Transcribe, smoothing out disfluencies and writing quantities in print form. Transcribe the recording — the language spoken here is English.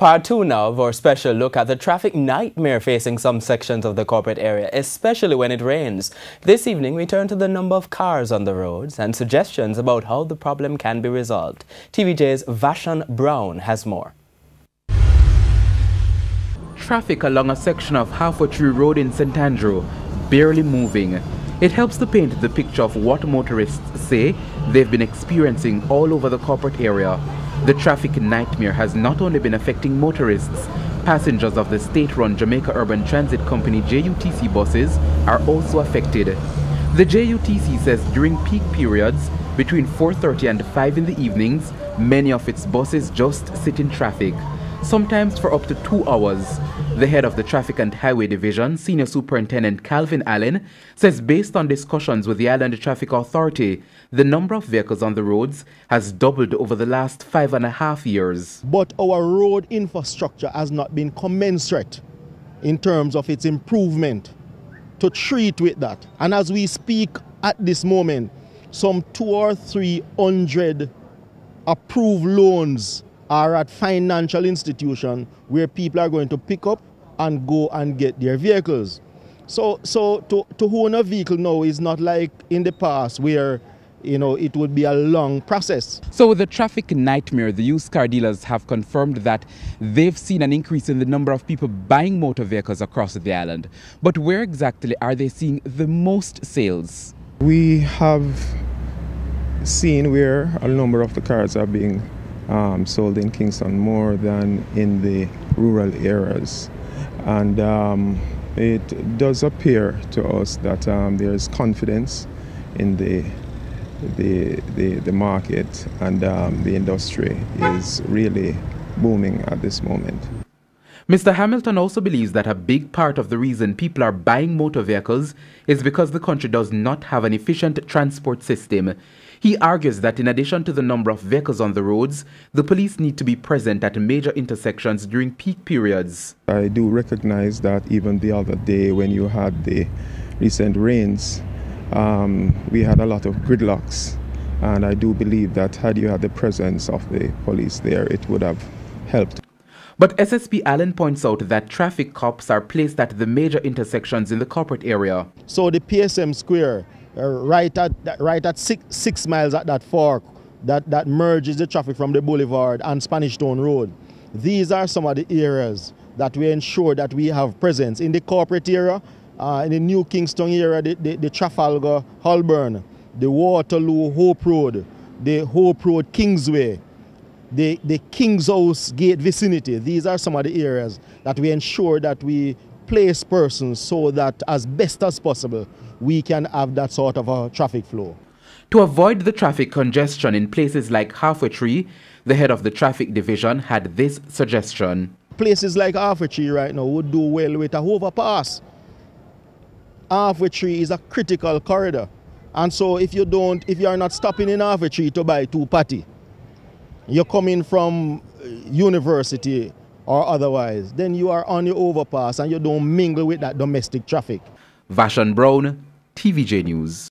Part 2 now of our special look at the traffic nightmare facing some sections of the corporate area, especially when it rains. This evening we turn to the number of cars on the roads and suggestions about how the problem can be resolved. TVJ's Vashon Brown has more. Traffic along a section of Halfway Tree Road in St. Andrew, barely moving. It helps to paint the picture of what motorists say they've been experiencing all over the corporate area. The traffic nightmare has not only been affecting motorists, passengers of the state-run Jamaica Urban Transit Company JUTC buses are also affected. The JUTC says during peak periods, between 4:30 and 5 in the evenings, many of its buses just sit in traffic, sometimes for up to 2 hours. The head of the Traffic and Highway Division, Senior Superintendent Calvin Allen, says based on discussions with the Island Traffic Authority, the number of vehicles on the roads has doubled over the last 5.5 years. But our road infrastructure has not been commensurate in terms of its improvement to treat with that. And as we speak at this moment, some 200 or 300 approved loans are at financial institutions where people are going to pick up and go and get their vehicles. So to own a vehicle now is not like in the past where it would be a long process. So with the traffic nightmare, the used car dealers have confirmed that they've seen an increase in the number of people buying motor vehicles across the island. But where exactly are they seeing the most sales? We have seen where a number of the cars are being sold in Kingston more than in the rural areas. And it does appear to us that there is confidence in the market, and the industry is really booming at this moment. Mr. Hamilton also believes that a big part of the reason people are buying motor vehicles is because the country does not have an efficient transport system. He argues that in addition to the number of vehicles on the roads, the police need to be present at major intersections during peak periods. I do recognize that even the other day when you had the recent rains, we had a lot of gridlocks, and I do believe that had you had the presence of the police there, it would have helped. But SSP Allen points out that traffic cops are placed at the major intersections in the corporate area. So the PSM Square, right at 6 miles at that fork, that merges the traffic from the boulevard and Spanish Town Road. These are some of the areas that we ensure that we have presence. In the corporate area, in the New Kingston area, the Trafalgar, Holborn, the Waterloo, Hope Road, the Hope Road, Kingsway, the King's House Gate vicinity. These are some of the areas that we ensure that we place persons so that as best as possible we can have that sort of a traffic flow. To avoid the traffic congestion in places like Halfway Tree, the head of the traffic division had this suggestion. Places like Halfway Tree right now would do well with a overpass. Halfway Tree is a critical corridor, and so if you are not stopping in Halfway Tree to buy 2 patty, you're coming from university or otherwise, then you are on your overpass and you don't mingle with that domestic traffic. Vashon Brown, TVJ News.